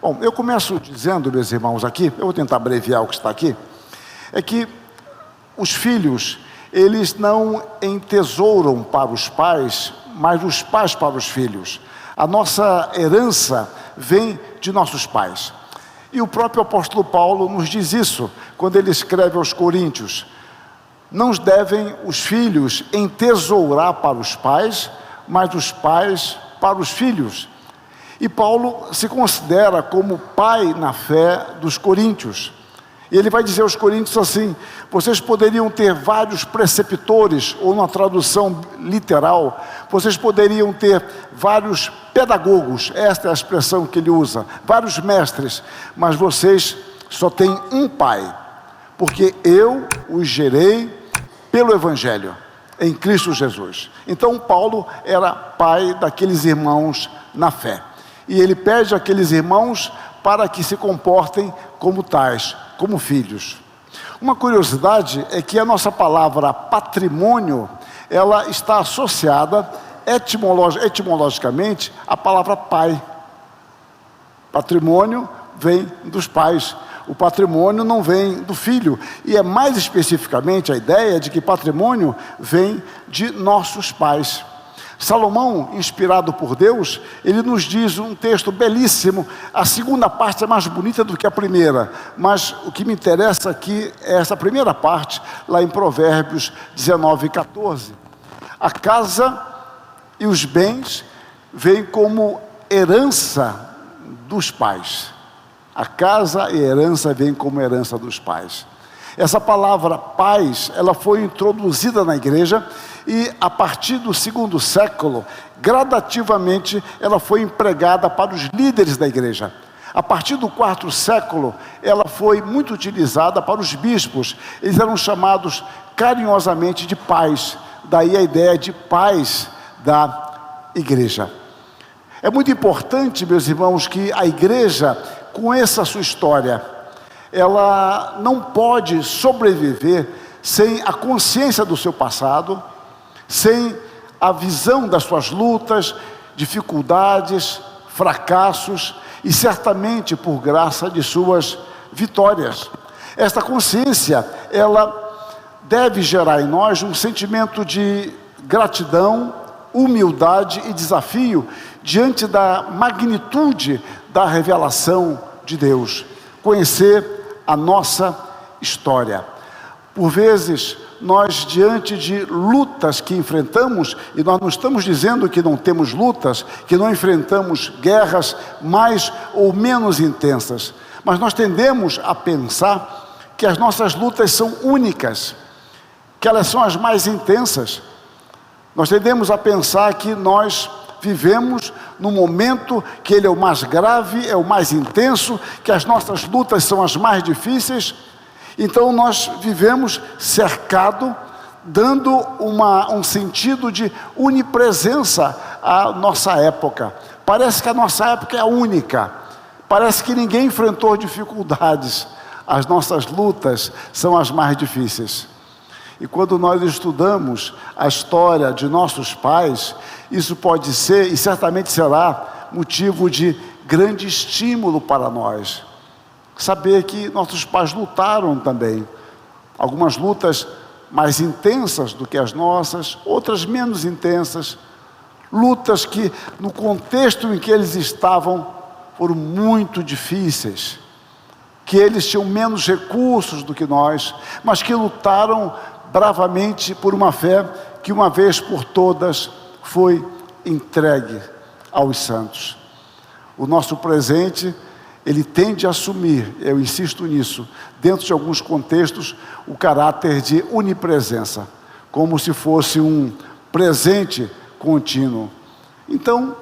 Bom, eu começo dizendo, meus irmãos, aqui, eu vou tentar abreviar o que está aqui, é que os filhos, eles não entesouram para os pais, mas os pais para os filhos. A nossa herança vem de nossos pais. E o próprio apóstolo Paulo nos diz isso, quando ele escreve aos Coríntios. Não devem os filhos entesourar para os pais, mas os pais para os filhos. E Paulo se considera como pai na fé dos coríntios. E ele vai dizer aos coríntios assim: vocês poderiam ter vários preceptores, ou na tradução literal, vocês poderiam ter vários pedagogos, esta é a expressão que ele usa, vários mestres, mas vocês só têm um pai, porque eu os gerei pelo Evangelho, em Cristo Jesus. Então Paulo era pai daqueles irmãos na fé. E ele pede àqueles irmãos para que se comportem como tais, como filhos. Uma curiosidade é que a nossa palavra patrimônio, ela está associada etimologicamente à palavra pai. Patrimônio vem dos pais. O patrimônio não vem do filho. E é mais especificamente a ideia de que patrimônio vem de nossos pais. Salomão, inspirado por Deus, ele nos diz um texto belíssimo. A segunda parte é mais bonita do que a primeira, mas o que me interessa aqui é essa primeira parte, lá em Provérbios 19:14. A casa e os bens vêm como herança dos pais. A casa e a herança vêm como herança dos pais. Essa palavra pais, ela foi introduzida na igreja e a partir do segundo século, gradativamente, ela foi empregada para os líderes da igreja. A partir do quarto século, ela foi muito utilizada para os bispos. Eles eram chamados carinhosamente de pais. Daí a ideia de pais da igreja. É muito importante, meus irmãos, que a igreja conheça a sua história. Ela não pode sobreviver sem a consciência do seu passado, sem a visão das suas lutas, dificuldades, fracassos e certamente por graça de suas vitórias. Esta consciência, ela deve gerar em nós um sentimento de gratidão, humildade e desafio diante da magnitude da revelação de Deus. Conhecer a nossa história. Por vezes, nós diante de lutas que enfrentamos, e nós não estamos dizendo que não temos lutas, que não enfrentamos guerras mais ou menos intensas, mas nós tendemos a pensar que as nossas lutas são únicas, que elas são as mais intensas. Nós tendemos a pensar que nós vivemos num momento que ele é o mais grave, é o mais intenso, que as nossas lutas são as mais difíceis. Então nós vivemos cercado, dando um sentido de onipresença à nossa época. Parece que a nossa época é a única, parece que ninguém enfrentou dificuldades. As nossas lutas são as mais difíceis. E quando nós estudamos a história de nossos pais, isso pode ser, e certamente será, motivo de grande estímulo para nós. Saber que nossos pais lutaram também. Algumas lutas mais intensas do que as nossas, outras menos intensas. Lutas que, no contexto em que eles estavam, foram muito difíceis. Que eles tinham menos recursos do que nós, mas que lutaram bravamente por uma fé que uma vez por todas foi entregue aos santos. O nosso presente, ele tende a assumir, eu insisto nisso, dentro de alguns contextos, o caráter de onipresença, como se fosse um presente contínuo. Então,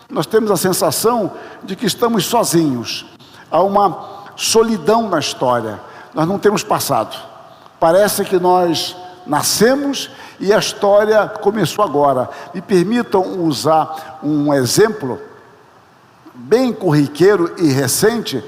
nós temos a sensação de que estamos sozinhos. Há uma solidão na história. Nós não temos passado. Parece que nós nascemos e a história começou agora. Me permitam usar um exemplo bem corriqueiro e recente,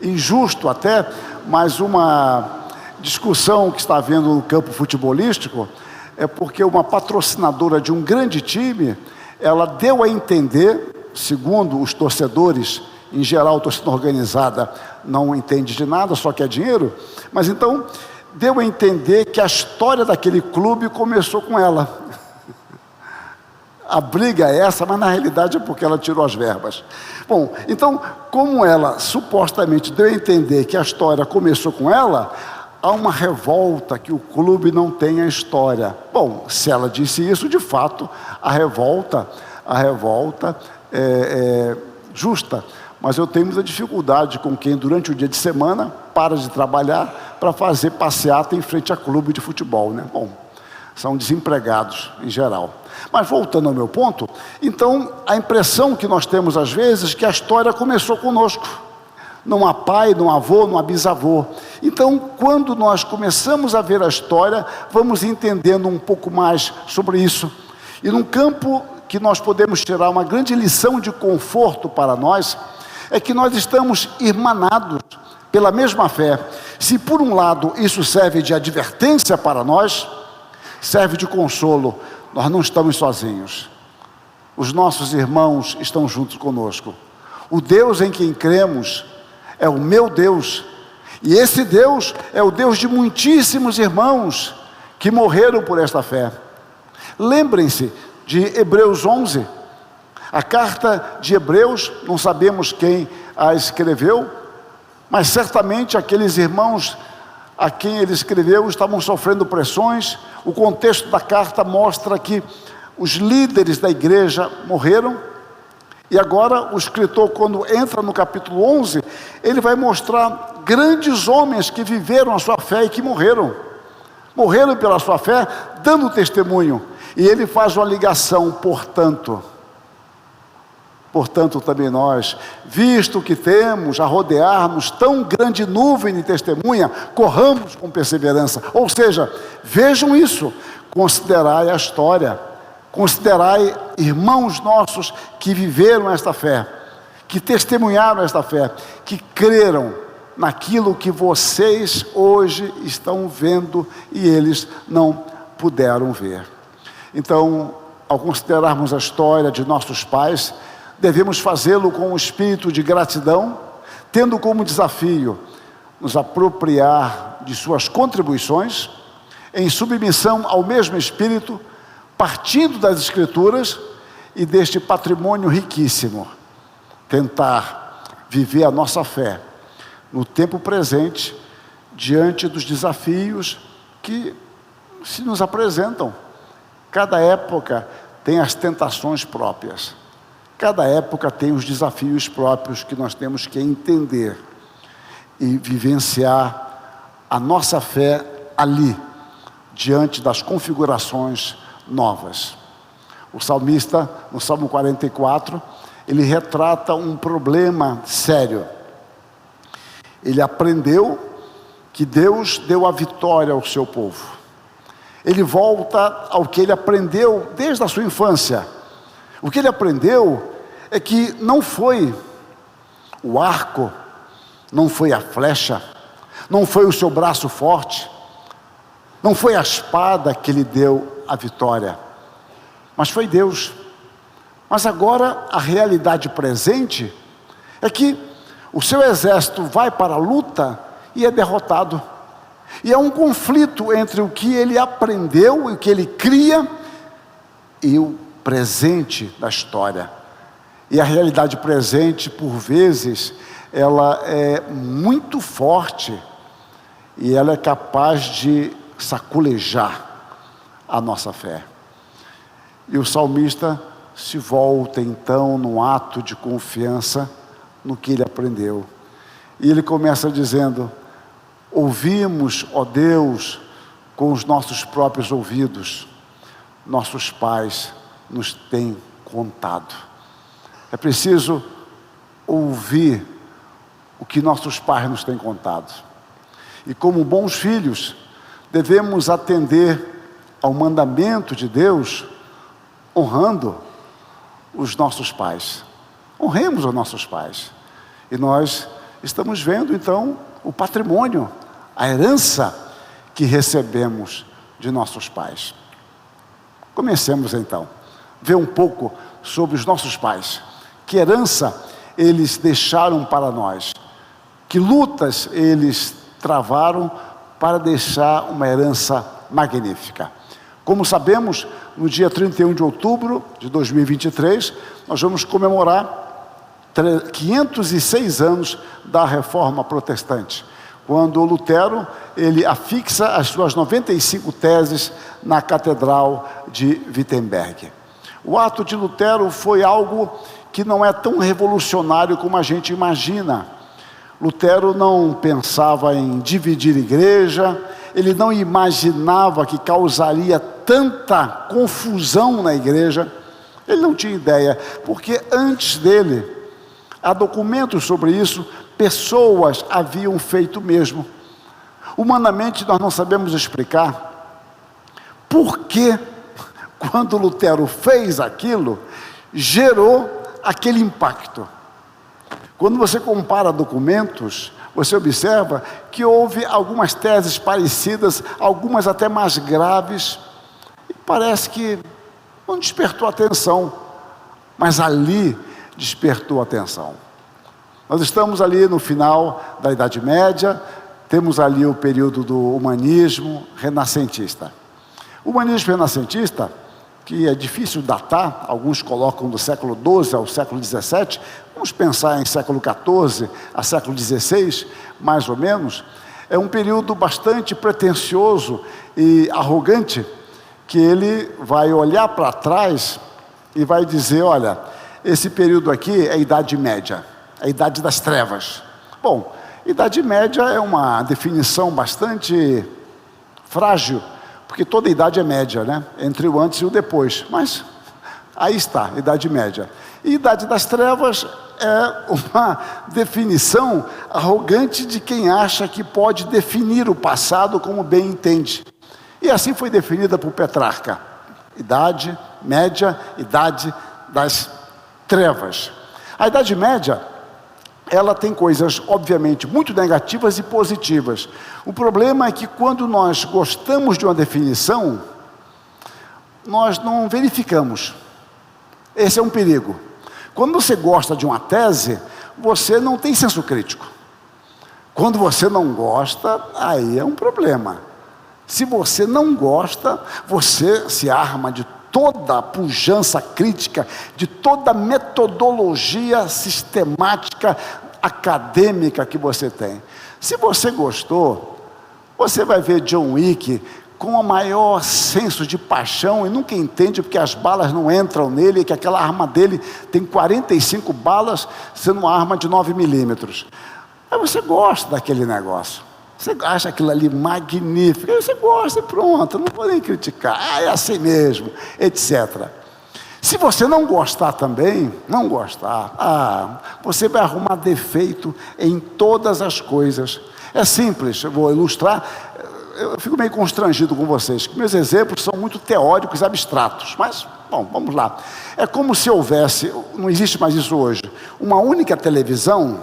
injusto até, mas uma discussão que está havendo no campo futebolístico, é porque uma patrocinadora de um grande time, ela deu a entender, segundo os torcedores em geral a torcida organizada não entende de nada, só quer dinheiro, mas então deu a entender que a história daquele clube começou com ela. A briga é essa, mas na realidade é porque ela tirou as verbas. Bom, então, como ela supostamente deu a entender que a história começou com ela, há uma revolta que o clube não tem a história. Bom, se ela disse isso, de fato, a revolta é justa. Mas eu tenho muita dificuldade com quem, durante o dia de semana, para de trabalhar para fazer passeata em frente a clube de futebol, né? Bom, são desempregados em geral. Mas voltando ao meu ponto, então a impressão que nós temos às vezes é que a história começou conosco. Não há pai, não há avô, não há bisavô. Então, quando nós começamos a ver a história, vamos entendendo um pouco mais sobre isso. E num campo que nós podemos tirar uma grande lição de conforto para nós, é que nós estamos irmanados pela mesma fé. Se por um lado isso serve de advertência para nós, serve de consolo. Nós não estamos sozinhos. Os nossos irmãos estão juntos conosco. O Deus em quem cremos é o meu Deus. E esse Deus é o Deus de muitíssimos irmãos que morreram por esta fé. Lembrem-se de Hebreus 11. A carta de Hebreus, não sabemos quem a escreveu, mas certamente aqueles irmãos a quem ele escreveu estavam sofrendo pressões. O contexto da carta mostra que os líderes da igreja morreram, e agora o escritor, quando entra no capítulo 11, ele vai mostrar grandes homens que viveram a sua fé e que morreram pela sua fé, dando testemunho, e ele faz uma ligação, portanto também nós, visto que temos a rodear-nos tão grande nuvem de testemunha, corramos com perseverança. Ou seja, vejam isso, considerai a história, considerai irmãos nossos que viveram esta fé, que testemunharam esta fé, que creram naquilo que vocês hoje estão vendo e eles não puderam ver. Então, ao considerarmos a história de nossos pais, devemos fazê-lo com um espírito de gratidão, tendo como desafio nos apropriar de suas contribuições, em submissão ao mesmo espírito, partindo das Escrituras e deste patrimônio riquíssimo, tentar viver a nossa fé no tempo presente, diante dos desafios que se nos apresentam. Cada época tem as tentações próprias. Cada época tem os desafios próprios que nós temos que entender e vivenciar a nossa fé ali, diante das configurações novas. O salmista, no Salmo 44, ele retrata um problema sério. Ele aprendeu que Deus deu a vitória ao seu povo. Ele volta ao que ele aprendeu desde a sua infância. O que ele aprendeu é que não foi o arco, não foi a flecha, não foi o seu braço forte, não foi a espada que lhe deu a vitória, mas foi Deus. Mas agora a realidade presente é que o seu exército vai para a luta e é derrotado. E é um conflito entre o que ele aprendeu e o que ele cria e o presente da história. E a realidade presente, por vezes, ela é muito forte e ela é capaz de saculejar a nossa fé. E o salmista se volta então num ato de confiança no que ele aprendeu. E ele começa dizendo: ouvimos, ó Deus, com os nossos próprios ouvidos, nossos pais nos têm contado. É preciso ouvir o que nossos pais nos têm contado. E como bons filhos, devemos atender ao mandamento de Deus, honrando os nossos pais. Honremos os nossos pais. E nós estamos vendo então o patrimônio, a herança que recebemos de nossos pais. Comecemos então, ver um pouco sobre os nossos pais. Que herança eles deixaram para nós, que lutas eles travaram para deixar uma herança magnífica. Como sabemos, no dia 31 de outubro de 2023, nós vamos comemorar 506 anos da Reforma Protestante, quando Lutero ele afixa as suas 95 teses na Catedral de Wittenberg. O ato de Lutero foi algo que não é tão revolucionário como a gente imagina. Lutero não pensava em dividir a igreja, ele não imaginava que causaria tanta confusão na igreja, ele não tinha ideia, porque antes dele, há documentos sobre isso, pessoas haviam feito o mesmo. Humanamente nós não sabemos explicar por que, quando Lutero fez aquilo, gerou aquele impacto. Quando você compara documentos, você observa que houve algumas teses parecidas, algumas até mais graves, e parece que não despertou atenção, mas ali despertou atenção. Nós estamos ali no final da Idade Média, temos ali o período do humanismo renascentista. O humanismo renascentista, que é difícil datar, alguns colocam do século XII ao século XVII, vamos pensar em século XIV a século XVI, mais ou menos, é um período bastante pretensioso e arrogante, que ele vai olhar para trás e vai dizer, olha, esse período aqui é a Idade Média, é a Idade das Trevas. Bom, Idade Média é uma definição bastante frágil, porque toda idade é média, né? Entre o antes e o depois. Mas aí está, Idade Média. E Idade das Trevas é uma definição arrogante de quem acha que pode definir o passado como bem entende. E assim foi definida por Petrarca. Idade Média, Idade das Trevas. A Idade Média, ela tem coisas, obviamente, muito negativas e positivas. O problema é que quando nós gostamos de uma definição, nós não verificamos. Esse é um perigo. Quando você gosta de uma tese, você não tem senso crítico. Quando você não gosta, aí é um problema. Se você não gosta, você se arma de toda a pujança crítica, de toda a metodologia sistemática, acadêmica que você tem. Se você gostou, você vai ver John Wick com o maior senso de paixão e nunca entende porque as balas não entram nele, que aquela arma dele tem 45 balas, sendo uma arma de 9 milímetros. Aí você gosta daquele negócio. Você acha aquilo ali magnífico, aí você gosta e pronto, não vou nem criticar, é assim mesmo, etc. Se você não gostar também, você vai arrumar defeito em todas as coisas. É simples, eu vou ilustrar, eu fico meio constrangido com vocês, que meus exemplos são muito teóricos e abstratos, mas, bom, vamos lá. É como se houvesse, não existe mais isso hoje, uma única televisão,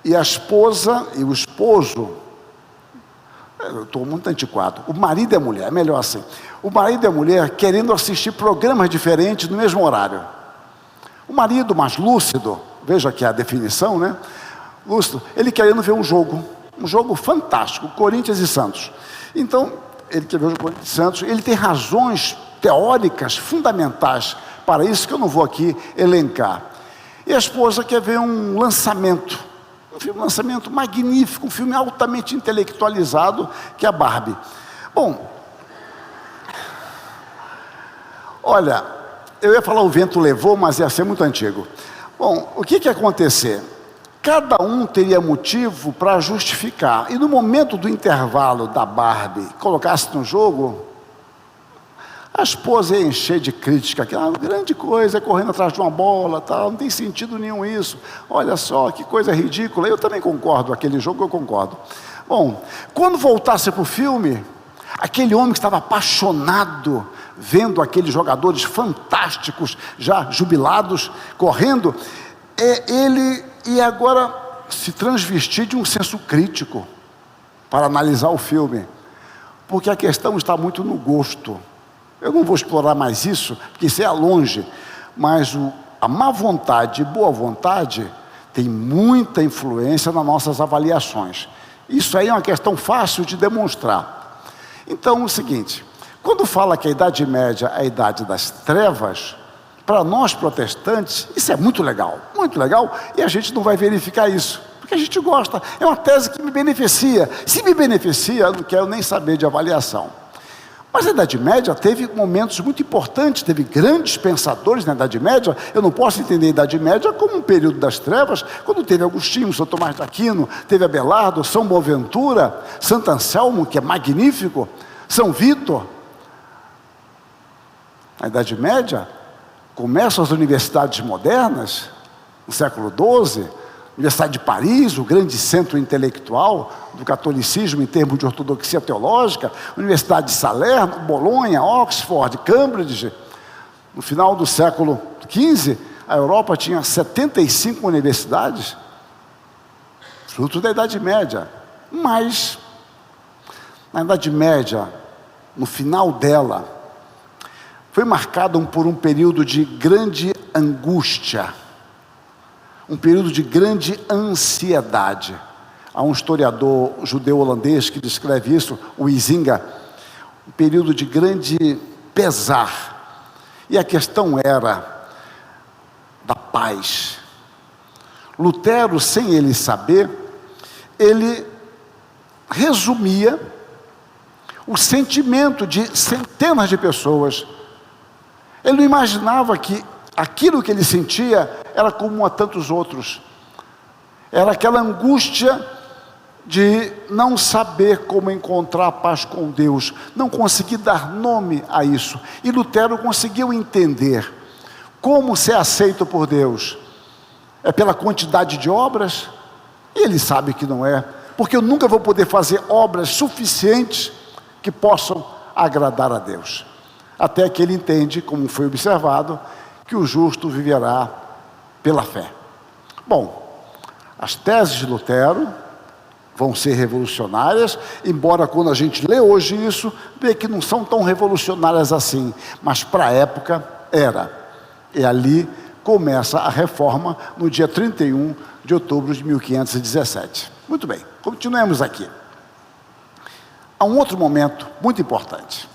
e a esposa e o esposo, eu estou muito antiquado, o marido e a mulher, é melhor assim, o marido e a mulher querendo assistir programas diferentes no mesmo horário. O marido mais lúcido, veja aqui a definição, né? Lúcido, ele querendo ver um jogo fantástico, Corinthians e Santos. Então, ele quer ver o Corinthians e Santos, ele tem razões teóricas fundamentais para isso que eu não vou aqui elencar. E a esposa quer ver um lançamento magnífico, um filme altamente intelectualizado, que é a Barbie. Bom, olha, eu ia falar o vento levou, mas ia ser muito antigo. Bom, o que ia acontecer? Cada um teria motivo para justificar, e no momento do intervalo da Barbie, colocasse no jogo, a esposa ia encher de crítica, que grande coisa, correndo atrás de uma bola, tal, não tem sentido nenhum isso, olha só, que coisa ridícula. Eu também concordo, aquele jogo eu concordo. Bom, quando voltasse para o filme, aquele homem que estava apaixonado, vendo aqueles jogadores fantásticos, já jubilados, correndo, ele ia agora se transvestir de um senso crítico, para analisar o filme, porque a questão está muito no gosto. Eu não vou explorar mais isso, porque isso é longe, mas a má vontade e boa vontade tem muita influência nas nossas avaliações. Isso aí é uma questão fácil de demonstrar. Então, é o seguinte, quando fala que a Idade Média é a Idade das Trevas, para nós protestantes, isso é muito legal, e a gente não vai verificar isso, porque a gente gosta, é uma tese que me beneficia. Se me beneficia, eu não quero nem saber de avaliação. Mas a Idade Média teve momentos muito importantes, teve grandes pensadores na Idade Média. Eu não posso entender a Idade Média como um período das trevas, quando teve Agostinho, São Tomás de Aquino, teve Abelardo, São Boaventura, Santo Anselmo, que é magnífico, São Vítor. Na Idade Média, começam as universidades modernas, no século XII, Universidade de Paris, o grande centro intelectual do catolicismo em termos de ortodoxia teológica, Universidade de Salerno, Bolonha, Oxford, Cambridge. No final do século XV, a Europa tinha 75 universidades, fruto da Idade Média. Mas, na Idade Média, no final dela, foi marcado por um período de grande angústia, um período de grande ansiedade. Há um historiador judeu holandês que descreve isso, o Huizinga, um período de grande pesar. E a questão era da paz. Lutero, sem ele saber, ele resumia o sentimento de centenas de pessoas. Ele não imaginava que aquilo que ele sentia era comum a tantos outros. Era aquela angústia de não saber como encontrar paz com Deus, não conseguir dar nome a isso. E Lutero conseguiu entender como ser aceito por Deus. É pela quantidade de obras? E ele sabe que não é, porque eu nunca vou poder fazer obras suficientes que possam agradar a Deus. Até que ele entende, como foi observado, que o justo viverá pela fé. Bom, as teses de Lutero vão ser revolucionárias, embora quando a gente lê hoje isso, vê que não são tão revolucionárias assim, mas para a época era. E ali começa a reforma no dia 31 de outubro de 1517. Muito bem, continuemos aqui. Há um outro momento muito importante.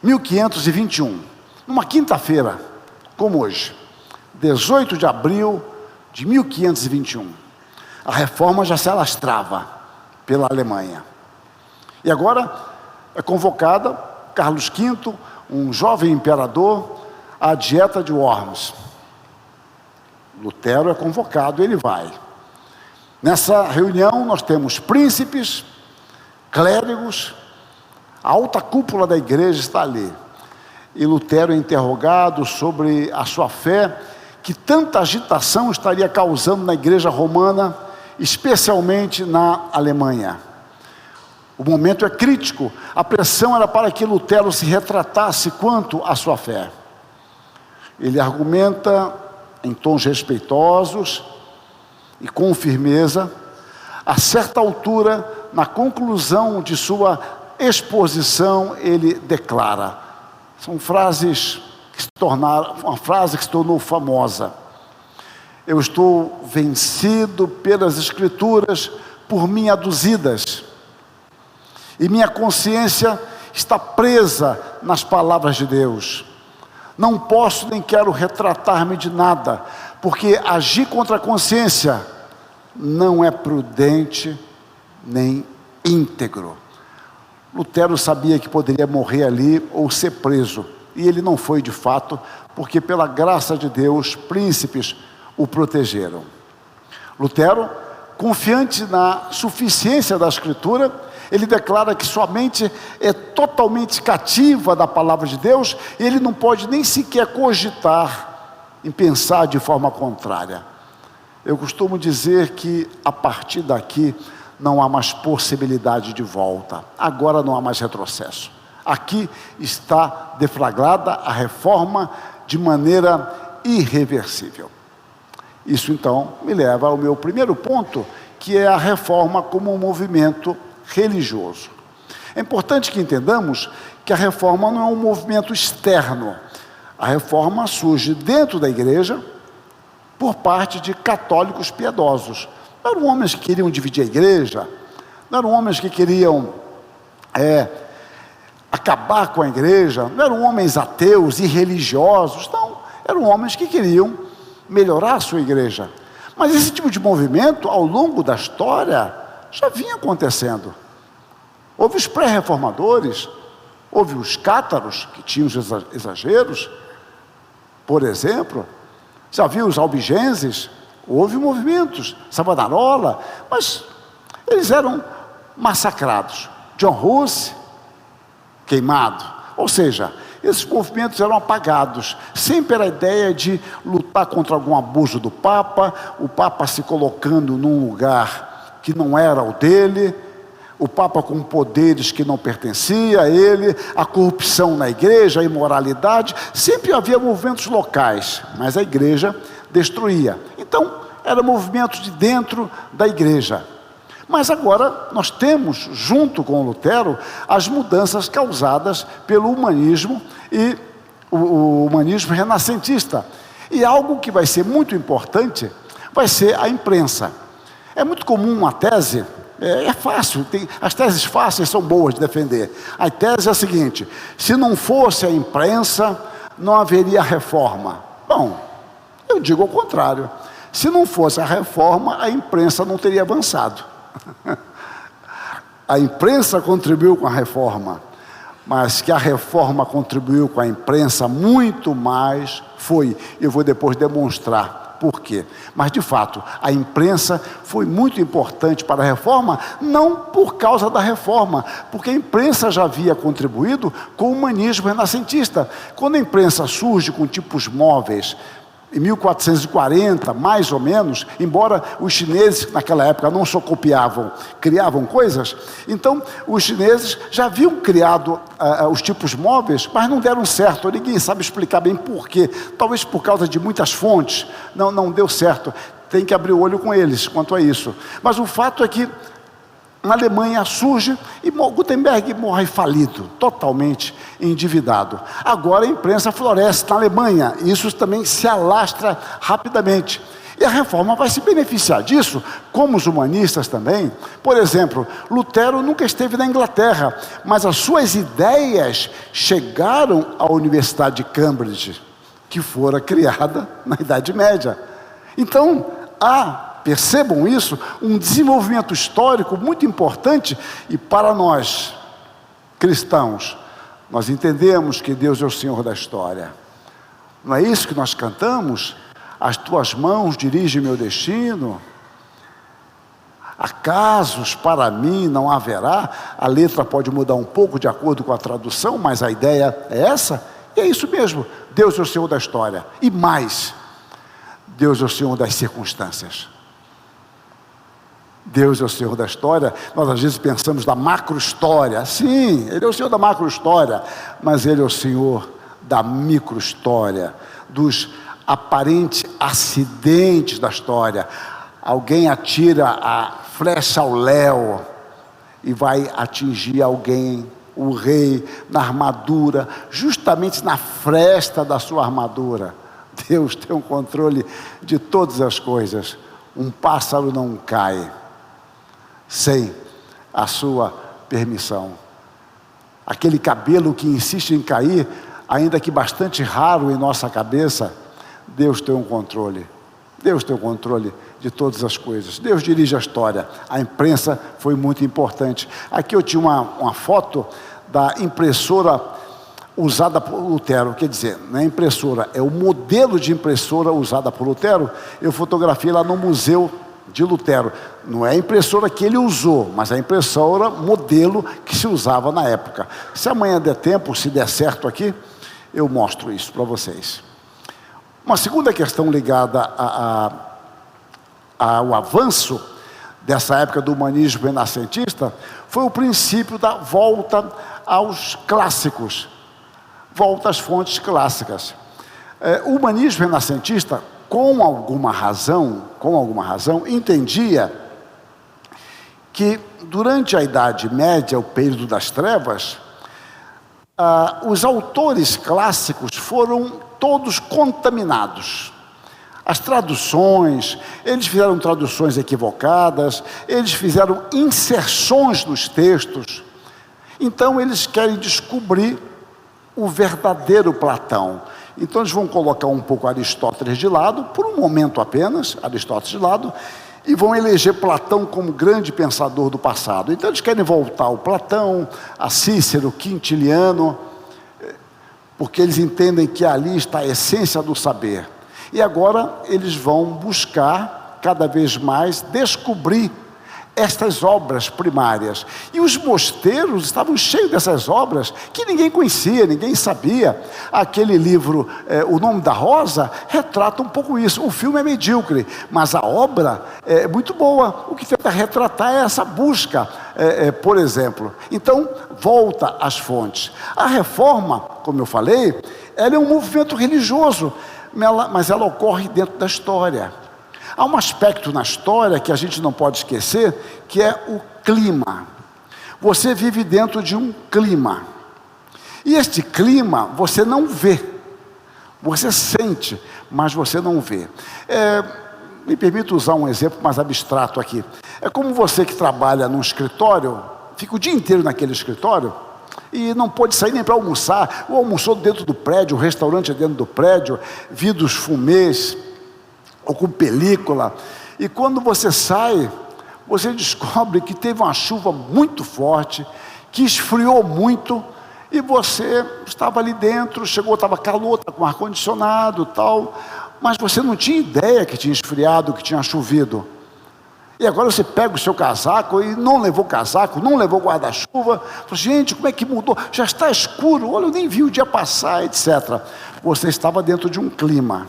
1521, numa quinta-feira, como hoje, 18 de abril de 1521, a reforma já se alastrava pela Alemanha. E agora é convocada Carlos V, um jovem imperador, à dieta de Worms. Lutero é convocado, ele vai. Nessa reunião nós temos príncipes, clérigos, a alta cúpula da igreja está ali. E Lutero é interrogado sobre a sua fé, que tanta agitação estaria causando na igreja romana, especialmente na Alemanha. O momento é crítico, a pressão era para que Lutero se retratasse quanto à sua fé. Ele argumenta em tons respeitosos e com firmeza. A certa altura, na conclusão de sua exposição, ele declara, são frases que se tornaram, uma frase que se tornou famosa: eu estou vencido pelas Escrituras por mim aduzidas, e minha consciência está presa nas palavras de Deus. Não posso nem quero retratar-me de nada, porque agir contra a consciência não é prudente nem íntegro. Lutero sabia que poderia morrer ali ou ser preso, e ele não foi de fato, porque pela graça de Deus, príncipes o protegeram. Lutero, confiante na suficiência da Escritura, ele declara que sua mente é totalmente cativa da palavra de Deus, e ele não pode nem sequer cogitar em pensar de forma contrária. Eu costumo dizer que a partir daqui não há mais possibilidade de volta, agora não há mais retrocesso. Aqui está deflagrada a reforma de maneira irreversível. Isso então me leva ao meu primeiro ponto, que é a reforma como um movimento religioso. É importante que entendamos que a reforma não é um movimento externo. A reforma surge dentro da igreja, por parte de católicos piedosos. Não eram homens que queriam dividir a igreja, não eram homens que queriam acabar com a igreja, não eram homens ateus e religiosos, não, eram homens que queriam melhorar a sua igreja. Mas esse tipo de movimento, ao longo da história, já vinha acontecendo. Houve os pré-reformadores, houve os cátaros, que tinham os exageros, por exemplo, já viu os albigenses, houve movimentos, Savonarola, mas eles eram massacrados. John Hus, queimado. Ou seja, esses movimentos eram apagados. Sempre era a ideia de lutar contra algum abuso do Papa, o Papa se colocando num lugar que não era o dele, o Papa com poderes que não pertencia a ele, a corrupção na igreja, a imoralidade. Sempre havia movimentos locais, mas a igreja destruía. Então, eram movimentos de dentro da igreja. Mas agora nós temos, junto com Lutero, as mudanças causadas pelo humanismo e o humanismo renascentista. E algo que vai ser muito importante vai ser a imprensa. É muito comum uma tese, é fácil, as teses fáceis são boas de defender. A tese é a seguinte: se não fosse a imprensa, não haveria reforma. Bom, eu digo ao contrário. Se não fosse a reforma, a imprensa não teria avançado. A imprensa contribuiu com a reforma, mas que a reforma contribuiu com a imprensa muito mais foi. Eu vou depois demonstrar por quê. Mas de fato, a imprensa foi muito importante para a reforma, não por causa da reforma, porque a imprensa já havia contribuído com o humanismo renascentista. Quando a imprensa surge com tipos móveis, em 1440, mais ou menos, embora os chineses naquela época não só copiavam, criavam coisas, então os chineses já haviam criado os tipos móveis, mas não deram certo. Ninguém sabe explicar bem por quê. Talvez por causa de muitas fontes, não deu certo. Tem que abrir o olho com eles quanto a isso. Mas o fato é que na Alemanha surge e Gutenberg morre falido, totalmente endividado. Agora a imprensa floresce na Alemanha, e isso também se alastra rapidamente. E a reforma vai se beneficiar disso, como os humanistas também. Por exemplo, Lutero nunca esteve na Inglaterra, mas as suas ideias chegaram à Universidade de Cambridge, que fora criada na Idade Média. Então, percebam isso, um desenvolvimento histórico muito importante. E para nós, cristãos, nós entendemos que Deus é o Senhor da história. Não é isso que nós cantamos? As tuas mãos dirigem meu destino. Acasos para mim não haverá. A letra pode mudar um pouco de acordo com a tradução, mas a ideia é essa. E é isso mesmo, Deus é o Senhor da história. E mais, Deus é o Senhor das circunstâncias. Deus é o Senhor da história. Nós às vezes pensamos da macro-história. Sim, Ele é o Senhor da macro-história, mas Ele é o Senhor da micro-história, dos aparentes acidentes da história. Alguém atira a flecha ao léu e vai atingir alguém, o rei, na armadura, justamente na fresta da sua armadura. Deus tem um controle de todas as coisas. Um pássaro não cai sem a sua permissão. Aquele cabelo que insiste em cair, ainda que bastante raro em nossa cabeça, Deus tem um controle. Deus tem o controle de todas as coisas. Deus dirige a história. A imprensa foi muito importante. Aqui eu tinha uma foto da impressora usada por Lutero. Quer dizer, não é impressora, é o modelo de impressora usada por Lutero. Eu fotografei lá no Museu de Lutero. Não é a impressora que ele usou, mas a impressora modelo que se usava na época. Se amanhã der tempo, se der certo aqui, eu mostro isso para vocês. Uma segunda questão ligada ao avanço dessa época do humanismo renascentista foi o princípio da volta aos clássicos, volta às fontes clássicas. O humanismo renascentista, com alguma razão, entendia que durante a Idade Média, o período das trevas, os autores clássicos foram todos contaminados. As traduções, eles fizeram traduções equivocadas, eles fizeram inserções nos textos. Então eles querem descobrir o verdadeiro Platão. Então eles vão colocar um pouco Aristóteles de lado, por um momento apenas, Aristóteles de lado, e vão eleger Platão como grande pensador do passado. Então eles querem voltar ao Platão, a Cícero, Quintiliano, porque eles entendem que ali está a essência do saber. E agora eles vão buscar cada vez mais descobrir estas obras primárias. E os mosteiros estavam cheios dessas obras que ninguém conhecia, ninguém sabia. Aquele livro, O Nome da Rosa, retrata um pouco isso. O filme é medíocre, mas a obra é muito boa. O que tenta retratar é essa busca, por exemplo. Então, volta às fontes. A reforma, como eu falei, ela é um movimento religioso, mas ela ocorre dentro da história. Há um aspecto na história que a gente não pode esquecer, que é o clima. Você vive dentro de um clima. E este clima você não vê. Você sente, mas você não vê. Me permito usar um exemplo mais abstrato aqui. É como você que trabalha num escritório, fica o dia inteiro naquele escritório, e não pode sair nem para almoçar, ou almoçou dentro do prédio, o restaurante é dentro do prédio, vidros fumês, ou com película, e quando você sai, você descobre que teve uma chuva muito forte, que esfriou muito, e você estava ali dentro, chegou, estava calor, estava com ar-condicionado e tal, mas você não tinha ideia que tinha esfriado, que tinha chovido. E agora você pega o seu casaco e não levou casaco, não levou guarda-chuva. Fala, gente, como é que mudou? Já está escuro, olha, eu nem vi o dia passar, etc. Você estava dentro de um clima.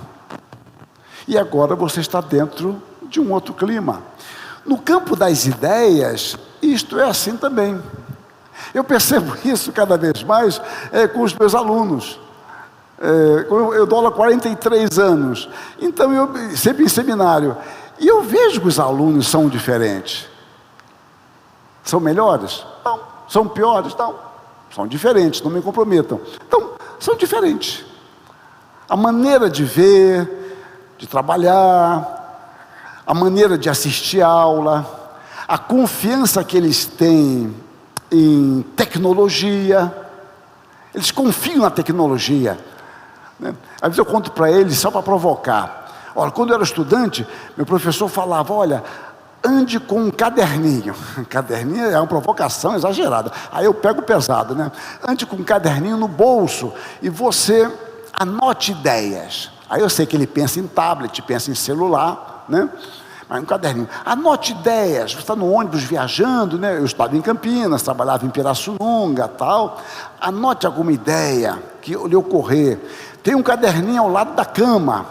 E agora você está dentro de um outro clima. No campo das ideias, isto é assim também. Eu percebo isso cada vez mais com os meus alunos. Eu dou aula há 43 anos, então eu sempre em seminário. E eu vejo que os alunos são diferentes. São melhores? Não. São piores? Não. São diferentes, não me comprometam. Então, são diferentes. A maneira de ver, de trabalhar, a maneira de assistir a aula, a confiança que eles têm em tecnologia. Eles confiam na tecnologia, né? Às vezes eu conto para eles só para provocar. Olha, quando eu era estudante, meu professor falava, olha, ande com um caderninho. Caderninho é uma provocação exagerada. Aí eu pego pesado, né? Ande com um caderninho no bolso e você anote ideias. Aí eu sei que ele pensa em tablet, pensa em celular, né? Mas um caderninho. Anote ideias. Você está no ônibus viajando, né? Eu estava em Campinas, trabalhava em Pirassununga, tal. Anote alguma ideia que lhe ocorrer. Tem um caderninho ao lado da cama.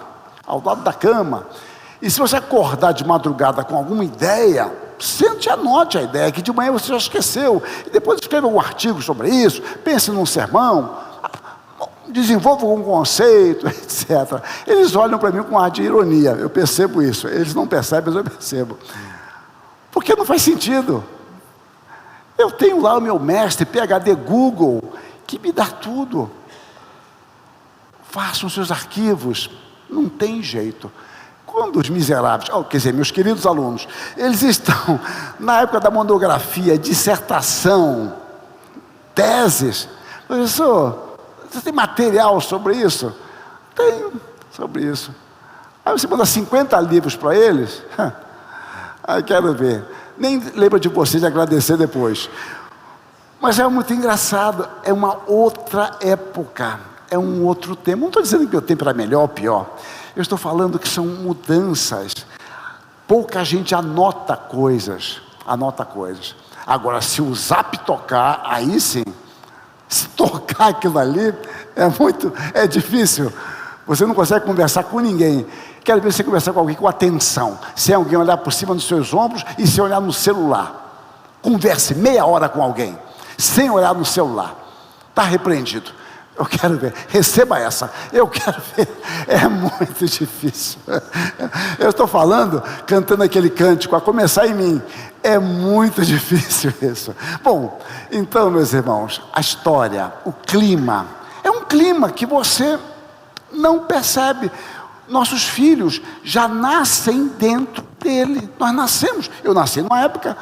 E se você acordar de madrugada com alguma ideia, sente e anote a ideia, que de manhã você já esqueceu, e depois escreva um artigo sobre isso, pense num sermão, desenvolva um conceito, etc. Eles olham para mim com ar de ironia, eu percebo isso, eles não percebem, mas eu percebo, porque não faz sentido. Eu tenho lá o meu mestre, PhD Google, que me dá tudo. Façam seus arquivos. Não tem jeito. Quando os miseráveis, quer dizer, meus queridos alunos, eles estão na época da monografia, dissertação, teses, professor, você tem material sobre isso? Tenho sobre isso. Aí você manda 50 livros para eles, aí quero ver, nem lembra de você de agradecer depois. Mas é muito engraçado, é uma outra época. É um outro tempo. Não estou dizendo que o tempo era melhor ou pior. Eu estou falando que são mudanças. Pouca gente anota coisas. Agora, se o zap tocar, aí sim. Se tocar aquilo ali, é difícil. Você não consegue conversar com ninguém. Quero ver você conversar com alguém com atenção. Sem alguém olhar por cima dos seus ombros e sem olhar no celular. Converse meia hora com alguém, sem olhar no celular. Está repreendido. Eu quero ver, receba essa, eu quero ver, é muito difícil. Eu estou falando, cantando aquele cântico, a começar em mim, é muito difícil isso. Bom, então meus irmãos, a história, o clima, é um clima que você não percebe. nossos filhos já nascem dentro dele. Nós nascemos. Eu nasci numa época,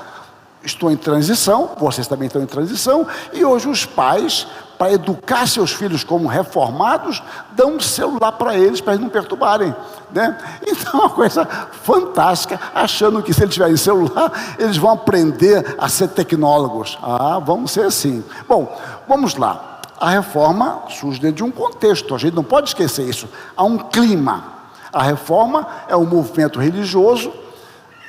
estou em transição, vocês também estão em transição, e hoje os pais, para educar seus filhos como reformados, dão um celular para eles não perturbarem, né? Então é uma coisa fantástica, achando que se eles tiverem celular, eles vão aprender a ser tecnólogos. Vamos ser assim. Bom, vamos lá. A reforma surge dentro de um contexto, a gente não pode esquecer isso. Há um clima. A reforma é um movimento religioso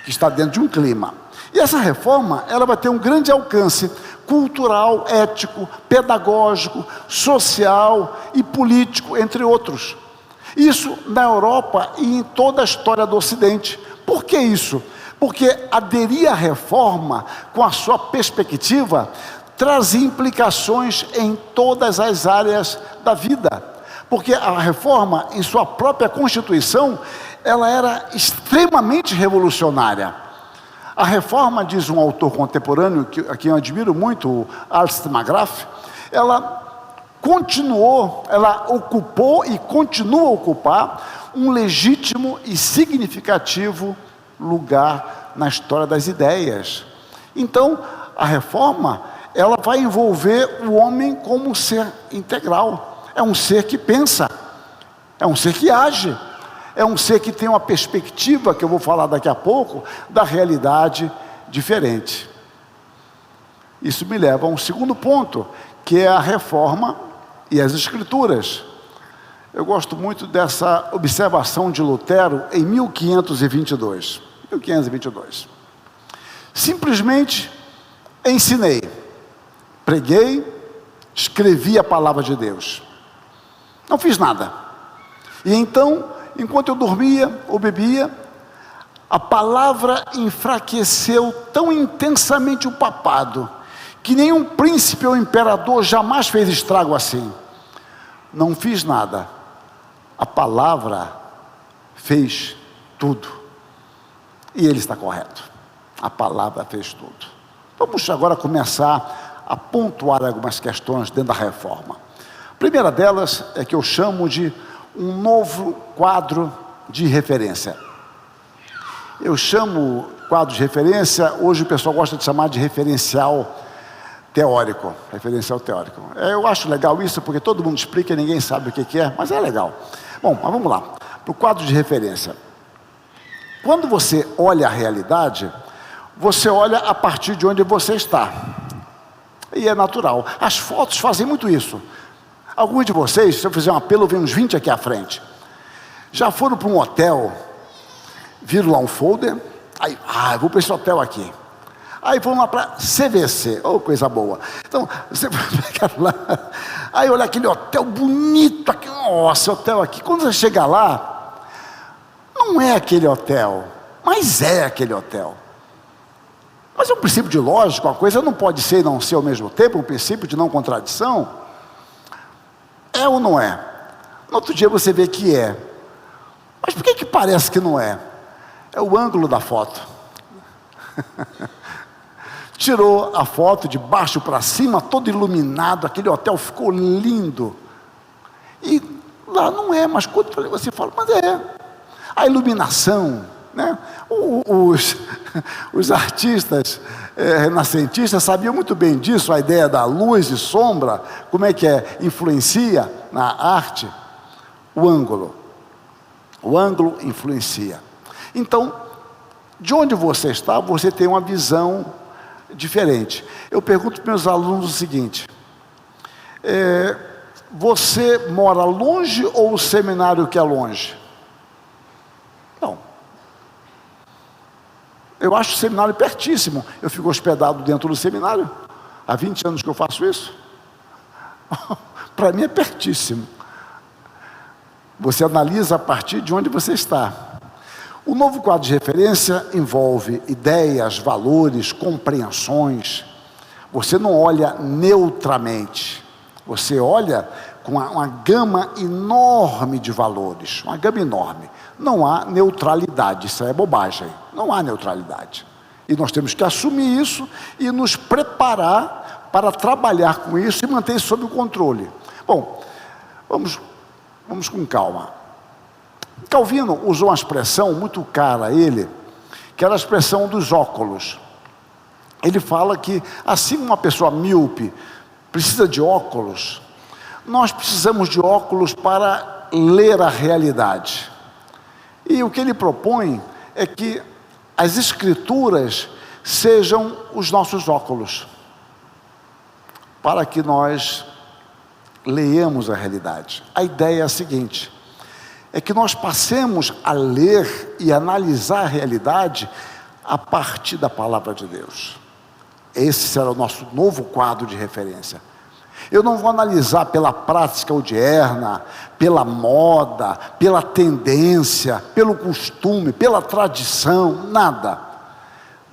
que está dentro de um clima. E essa reforma, ela vai ter um grande alcance cultural, ético, pedagógico, social e político, entre outros. Isso na Europa e em toda a história do Ocidente. Por que isso? Porque aderir à reforma, com a sua perspectiva, trazia implicações em todas as áreas da vida. Porque a reforma, em sua própria Constituição, ela era extremamente revolucionária. A reforma, diz um autor contemporâneo, a quem eu admiro muito, o Ernst McGrath, ela ocupou e continua a ocupar um legítimo e significativo lugar na história das ideias. Então, a reforma, ela vai envolver o homem como um ser integral. É um ser que pensa, é um ser que age, é um ser que tem uma perspectiva, que eu vou falar daqui a pouco, da realidade diferente. Isso me leva a um segundo ponto, que é a reforma e as escrituras. Eu gosto muito dessa observação de Lutero em 1522. Simplesmente ensinei, preguei, escrevi a palavra de Deus. Não fiz nada. E então, enquanto eu dormia ou bebia, a palavra enfraqueceu tão intensamente o papado, que nenhum príncipe ou imperador jamais fez estrago assim. Não fiz nada. A palavra fez tudo. E ele está correto. A palavra fez tudo. Vamos agora começar a pontuar algumas questões dentro da reforma. A primeira delas é que eu chamo de um novo quadro de referência. Eu chamo quadro de referência, hoje o pessoal gosta de chamar de referencial teórico. Eu acho legal isso, porque todo mundo explica e ninguém sabe o que é, mas é legal. Bom, mas vamos lá, para o quadro de referência. Quando você olha a realidade, você olha a partir de onde você está. E é natural. As fotos fazem muito isso. Alguns de vocês, se eu fizer um apelo, vem uns 20 aqui à frente. Já foram para um hotel, viram lá um folder, aí, eu vou para esse hotel aqui. Aí foram lá para CVC, coisa boa. Então, você vai pegar lá, aí olha aquele hotel bonito aqui, nossa, hotel aqui. Quando você chega lá, não é aquele hotel, mas é aquele hotel. Mas é um princípio de lógica, a coisa não pode ser e não ser ao mesmo tempo, um princípio de não contradição. É ou não é? No outro dia você vê que é. Mas por que parece que não é? É o ângulo da foto. Tirou a foto de baixo para cima, todo iluminado, aquele hotel ficou lindo. E lá não é, mas quando você fala, mas é. A iluminação, né? Os artistas renascentistas sabiam muito bem disso, a ideia da luz e sombra, como é que influencia na arte. O ângulo influencia. Então, de onde você está, você tem uma visão diferente. Eu pergunto para meus alunos o seguinte: você mora longe ou o seminário que é longe? Não. Eu acho o seminário pertíssimo. Eu fico hospedado dentro do seminário. Há 20 anos que eu faço isso. Para mim é pertíssimo. Você analisa a partir de onde você está. O novo quadro de referência envolve ideias, valores, compreensões. Você não olha neutramente. Você olha com uma gama enorme de valores. Uma gama enorme. Não há neutralidade, isso é bobagem. Não há neutralidade. E nós temos que assumir isso e nos preparar para trabalhar com isso e manter isso sob o controle. Bom, vamos com calma. Calvino usou uma expressão muito cara a ele, que era a expressão dos óculos. Ele fala que, assim uma pessoa míope precisa de óculos, nós precisamos de óculos para ler a realidade. E o que ele propõe é que as Escrituras sejam os nossos óculos, para que nós leiamos a realidade. A ideia é a seguinte, é que nós passemos a ler e analisar a realidade a partir da palavra de Deus. Esse será o nosso novo quadro de referência. Eu não vou analisar pela prática odierna, pela moda, pela tendência, pelo costume, pela tradição, nada.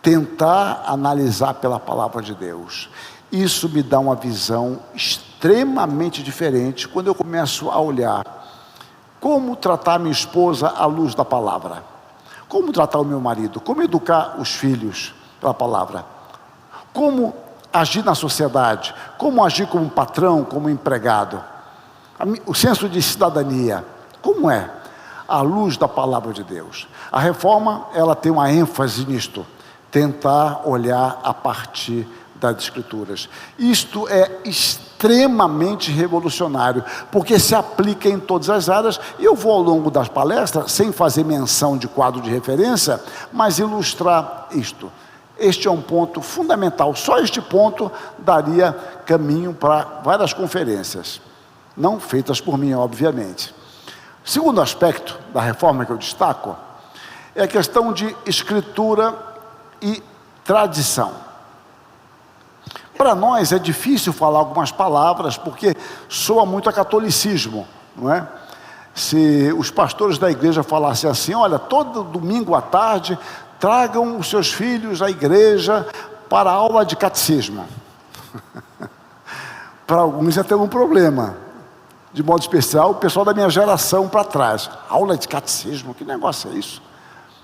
Tentar analisar pela palavra de Deus. Isso me dá uma visão extremamente diferente quando eu começo a olhar como tratar minha esposa à luz da palavra, como tratar o meu marido, como educar os filhos pela palavra, como agir na sociedade, como agir como patrão, como empregado, o senso de cidadania, como é? À luz da palavra de Deus. A reforma, ela tem uma ênfase nisto, tentar olhar a partir das Escrituras. Isto é extremamente revolucionário, porque se aplica em todas as áreas. Eu vou ao longo das palestras, sem fazer menção de quadro de referência, mas ilustrar isto. Este é um ponto fundamental, só este ponto daria caminho para várias conferências, não feitas por mim, obviamente. O segundo aspecto da reforma que eu destaco é a questão de escritura e tradição. Para nós é difícil falar algumas palavras, porque soa muito a catolicismo, não é? Se os pastores da igreja falassem assim, olha, todo domingo à tarde, tragam os seus filhos à igreja para a aula de catecismo. Para alguns ia ter um problema, de modo especial, o pessoal da minha geração para trás. Aula de catecismo, que negócio é isso?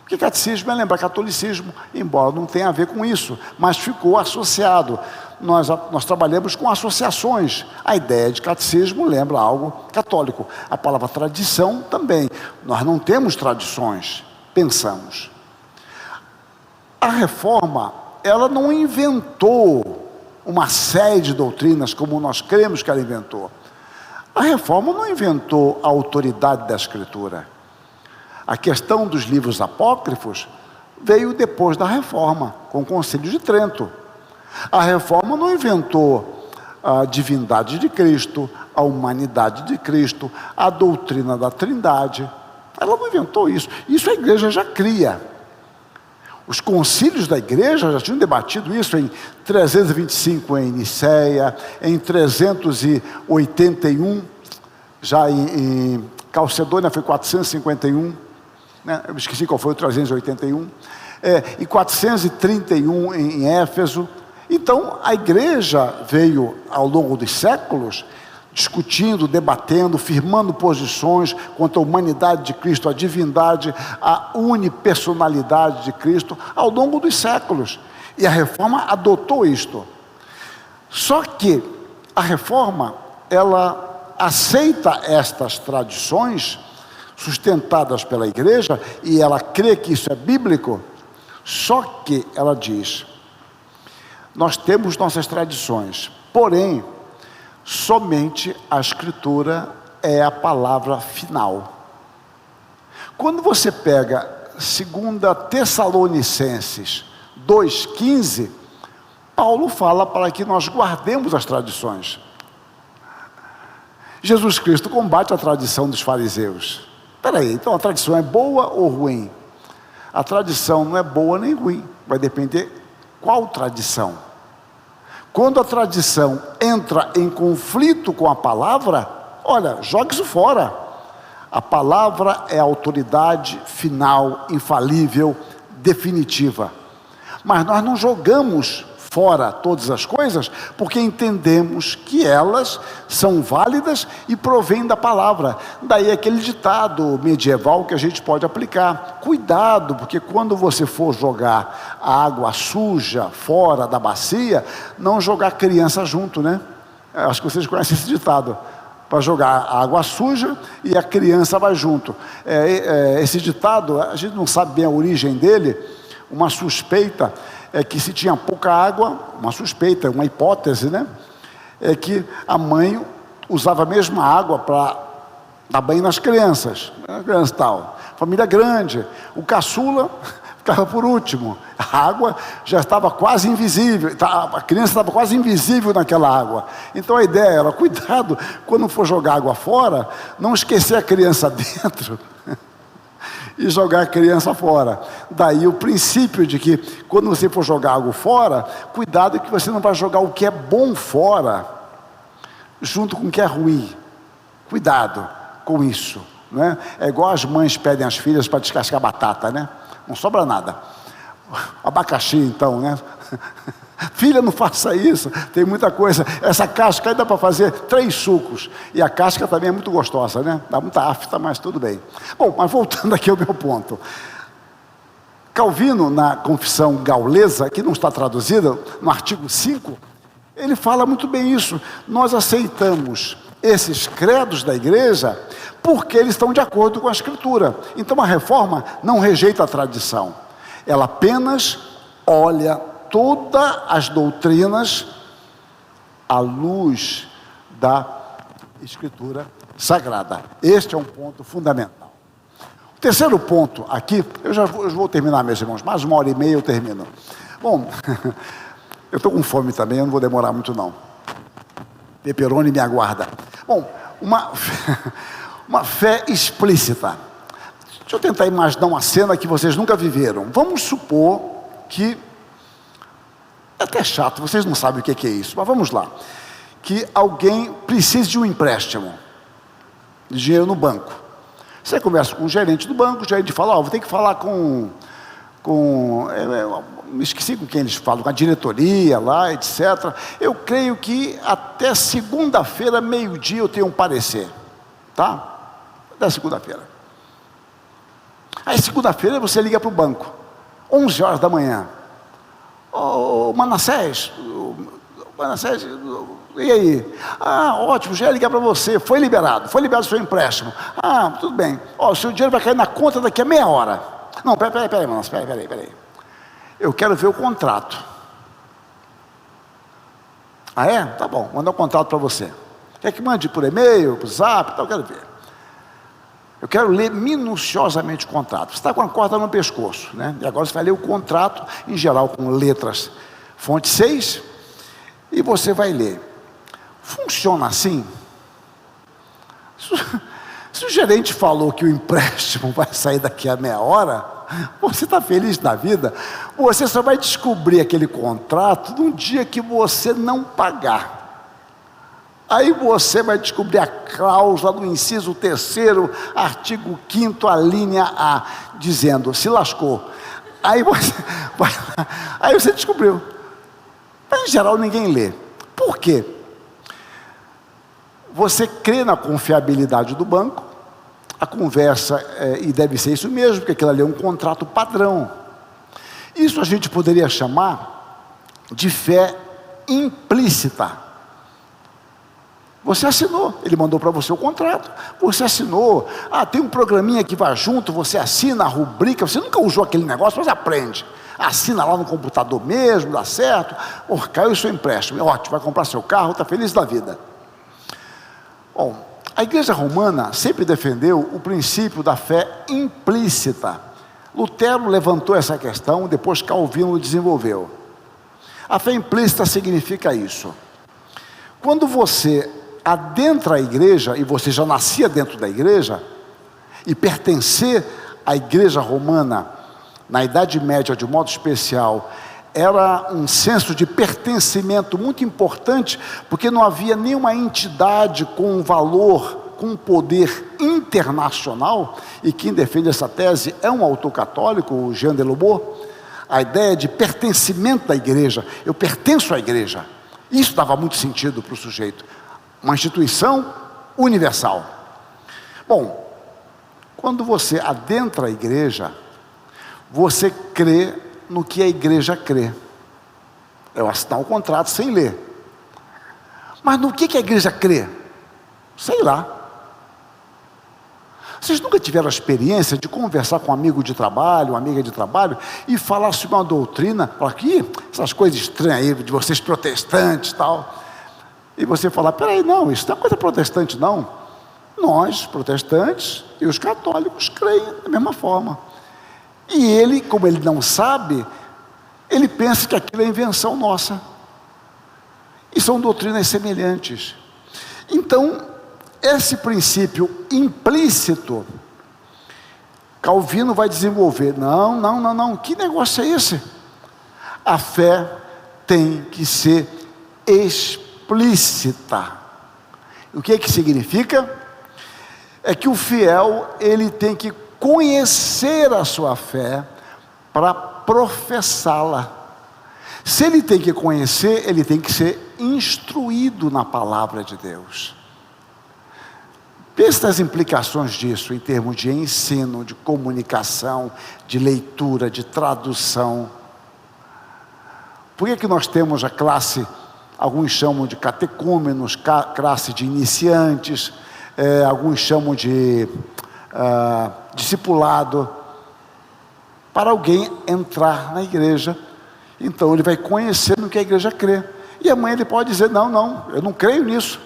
Porque catecismo é lembrar catolicismo, embora não tenha a ver com isso, mas ficou associado. Nós trabalhamos com associações. A ideia de catecismo lembra algo católico. A palavra tradição também. Nós não temos tradições, pensamos. A reforma, ela não inventou uma série de doutrinas como nós cremos que ela inventou. A reforma não inventou a autoridade da Escritura. A questão dos livros apócrifos veio depois da reforma, com o Concílio de Trento. A reforma não inventou a divindade de Cristo, a humanidade de Cristo, a doutrina da Trindade. Ela não inventou isso. Isso a igreja já cria. Os concílios da igreja já tinham debatido isso em 325 em Nicéia, em 381, já em Calcedônia foi 451, né? Eu esqueci qual foi o 381, e 431 em Éfeso. Então a igreja veio ao longo dos séculos discutindo, debatendo, firmando posições quanto à humanidade de Cristo, à divindade, à unipersonalidade de Cristo, ao longo dos séculos. E a reforma adotou isto. Só que a reforma, ela aceita estas tradições sustentadas pela igreja, e ela crê que isso é bíblico, só que ela diz, nós temos nossas tradições, porém, somente a Escritura é a palavra final. Quando você pega 2 Tessalonicenses 2,15, Paulo fala para que nós guardemos as tradições. Jesus Cristo combate a tradição dos fariseus. Espera aí, então a tradição é boa ou ruim? A tradição não é boa nem ruim, vai depender qual tradição. Quando a tradição entra em conflito com a palavra, olha, joga isso fora. A palavra é a autoridade final, infalível, definitiva. Mas nós não jogamos fora todas as coisas, porque entendemos que elas são válidas e provêm da palavra. Daí aquele ditado medieval que a gente pode aplicar. Cuidado, porque quando você for jogar a água suja fora da bacia, não jogar criança junto, né? Acho que vocês conhecem esse ditado. para jogar água suja e a criança vai junto. Esse ditado, a gente não sabe bem a origem dele, uma suspeita é que se tinha pouca água, uma suspeita, uma hipótese, né? É que a mãe usava a mesma água para dar banho nas crianças, tal. Família grande, o caçula ficava por último, a água já estava quase invisível, a criança estava quase invisível naquela água. Então a ideia era, cuidado, quando for jogar água fora, não esquecer a criança dentro e jogar a criança fora. Daí o princípio de que quando você for jogar algo fora, cuidado que você não vai jogar o que é bom fora junto com o que é ruim. Cuidado com isso, né? É igual as mães pedem às filhas para descascar batata, né? Não sobra nada. Abacaxi, então, né? Filha, não faça isso, tem muita coisa. Essa casca aí dá para fazer 3 sucos. E a casca também é muito gostosa, né? Dá muita afta, mas tudo bem. Bom, mas voltando aqui ao meu ponto. Calvino, na Confissão Gaulesa, que não está traduzida, no artigo 5, ele fala muito bem isso. Nós aceitamos esses credos da igreja porque eles estão de acordo com a Escritura. Então a reforma não rejeita a tradição. Ela apenas olha todas as doutrinas à luz da Escritura Sagrada. Este é um ponto fundamental. O terceiro ponto aqui, eu vou terminar, meus irmãos, mais 1h30 eu termino. Bom, eu estou com fome também, eu não vou demorar muito não. Pepperoni me aguarda. Bom, uma fé explícita. Deixa eu tentar imaginar uma cena que vocês nunca viveram. Vamos supor que, é até chato, vocês não sabem o que é isso, mas vamos lá. Que alguém precise de um empréstimo de dinheiro no banco. Você conversa com o gerente do banco, o gerente fala, vou ter que falar me esqueci com quem eles falam, com a diretoria lá, etc. Eu creio que até segunda-feira, meio-dia, eu tenho um parecer, tá? Até segunda-feira. Aí segunda-feira você liga para o banco, 11 horas da manhã. Ô Manassés, e aí? Ótimo, já ia ligar para você, foi liberado o seu empréstimo. Tudo bem, o seu dinheiro vai cair na conta daqui a meia hora. Não, peraí, Manassés, peraí. Eu quero ver o contrato. É? Tá bom, vou mandar o contrato para você. Quer que mande por e-mail, por zap, eu quero ver. Eu quero ler minuciosamente o contrato. Você está com a corda no pescoço, né? E agora você vai ler o contrato, em geral com letras fonte 6, e você vai ler. Funciona assim? Se o gerente falou que o empréstimo vai sair daqui a meia hora, você está feliz na vida? Você só vai descobrir aquele contrato no dia que você não pagar. Aí você vai descobrir a cláusula do inciso 3º, artigo 5º, a linha A, dizendo, se lascou. Aí você descobriu. Mas em geral ninguém lê. Por quê? Você crê na confiabilidade do banco, a conversa, e deve ser isso mesmo, porque aquilo ali é um contrato padrão. Isso a gente poderia chamar de fé implícita. Você assinou, ele mandou para você o contrato, você assinou, tem um programinha que vai junto, você assina a rubrica, você nunca usou aquele negócio, mas aprende. Assina lá no computador mesmo, dá certo, caiu o seu empréstimo, é ótimo, vai comprar seu carro, está feliz da vida. Bom, a Igreja Romana sempre defendeu o princípio da fé implícita. Lutero levantou essa questão, depois Calvino desenvolveu. A fé implícita significa isso. Quando você adentra a igreja, e você já nascia dentro da igreja, e pertencer à Igreja Romana, na Idade Média de um modo especial, era um senso de pertencimento muito importante, porque não havia nenhuma entidade com um valor, com um poder internacional, e quem defende essa tese é um autor católico, o Jean de Lobos, a ideia de pertencimento da igreja, eu pertenço à igreja, isso dava muito sentido para o sujeito, uma instituição universal. Bom, quando você adentra a igreja, você crê no que a igreja crê. Eu assinar o contrato sem ler. Mas no que a igreja crê? Sei lá. Vocês nunca tiveram a experiência de conversar com um amigo de trabalho, uma amiga de trabalho, e falar sobre uma doutrina, aqui, essas coisas estranhas aí, de vocês protestantes e tal, e você falar, peraí, não, isso não é coisa protestante não. Nós, protestantes, e os católicos creem da mesma forma. E ele, como ele não sabe, ele pensa que aquilo é invenção nossa. E são doutrinas semelhantes. Então, esse princípio implícito, Calvino vai desenvolver. Não, que negócio é esse? A fé tem que ser explícita. O que é que significa? É que o fiel, ele tem que conhecer a sua fé para professá-la. Se ele tem que conhecer, ele tem que ser instruído na palavra de Deus. Pense nas implicações disso em termos de ensino, de comunicação, de leitura, de tradução. Por que nós temos a classe, alguns chamam de catecúmenos, classe de iniciantes, alguns chamam de discipulado, para alguém entrar na igreja. Então ele vai conhecer no que a igreja crê, e amanhã ele pode dizer, não, eu não creio nisso,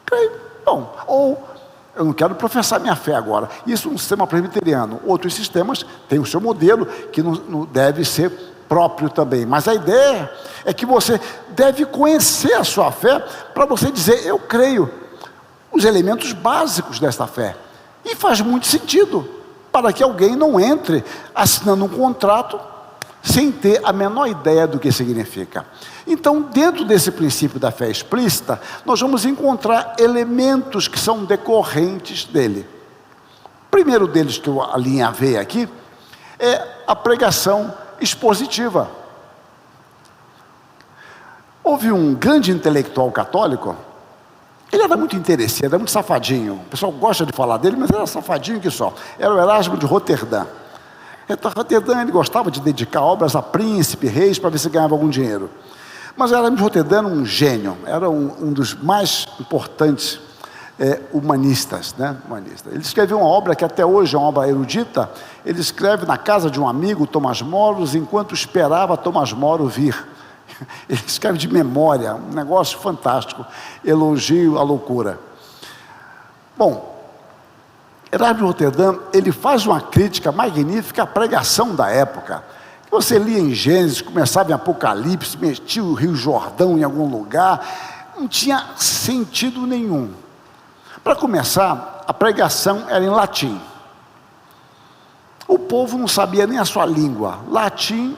creio, bom, ou eu não quero professar minha fé agora. Isso no sistema presbiteriano. Outros sistemas têm o seu modelo, que não deve ser próprio também, mas a ideia é que você deve conhecer a sua fé, para você dizer, eu creio, os elementos básicos desta fé, e faz muito sentido, para que alguém não entre assinando um contrato, sem ter a menor ideia do que significa. Então, dentro desse princípio da fé explícita, nós vamos encontrar elementos que são decorrentes dele. O primeiro deles que eu alinhavei aqui, é a pregação expositiva. Houve um grande intelectual católico, ele era muito interesseiro, era muito safadinho, o pessoal gosta de falar dele, mas era safadinho que só, era o Erasmo de Roterdã. Roterdã, ele gostava de dedicar obras a príncipe, reis, para ver se ganhava algum dinheiro. Mas o Erasmo de Roterdã era um gênio, era um dos mais importantes humanistas, né? Ele escreveu uma obra que até hoje é uma obra erudita. Ele escreve na casa de um amigo, Tomás Moro, enquanto esperava Tomás Moro vir. Ele escreve de memória, um negócio fantástico, elogio à loucura. Bom, Erasmo de Roterdã, ele faz uma crítica magnífica à pregação da época. Você lia em Gênesis, começava em Apocalipse, metia o Rio Jordão em algum lugar, não tinha sentido nenhum. Para começar, a pregação era em latim. O povo não sabia nem a sua língua, latim,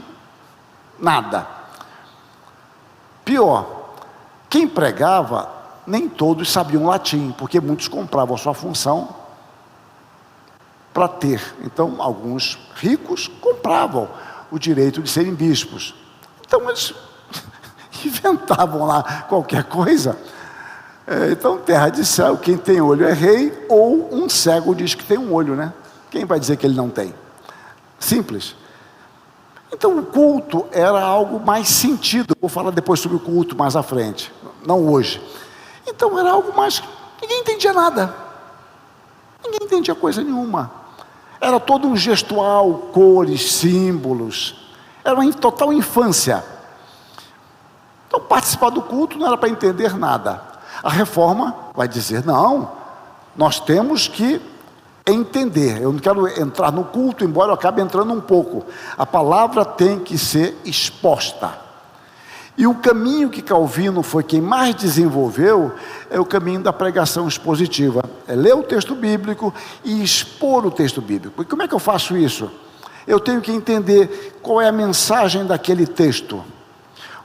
nada. Pior, quem pregava, nem todos sabiam latim, porque muitos compravam a sua função para ter. Então, alguns ricos compravam o direito de serem bispos. Então, eles inventavam lá qualquer coisa. Então, terra de céu, quem tem olho é rei, ou um cego diz que tem um olho, né? Quem vai dizer que ele não tem? Simples. Então, o culto era algo mais sentido. Vou falar depois sobre o culto mais à frente, não hoje. Então, era algo mais... Ninguém entendia nada. Ninguém entendia coisa nenhuma. Era todo um gestual, cores, símbolos. Era uma total infância. Então, participar do culto não era para entender nada. A reforma vai dizer, não, nós temos que entender. Eu não quero entrar no culto, embora eu acabe entrando um pouco. A palavra tem que ser exposta. E o caminho que Calvino foi quem mais desenvolveu é o caminho da pregação expositiva. É ler o texto bíblico e expor o texto bíblico. E como é que eu faço isso? Eu tenho que entender qual é a mensagem daquele texto.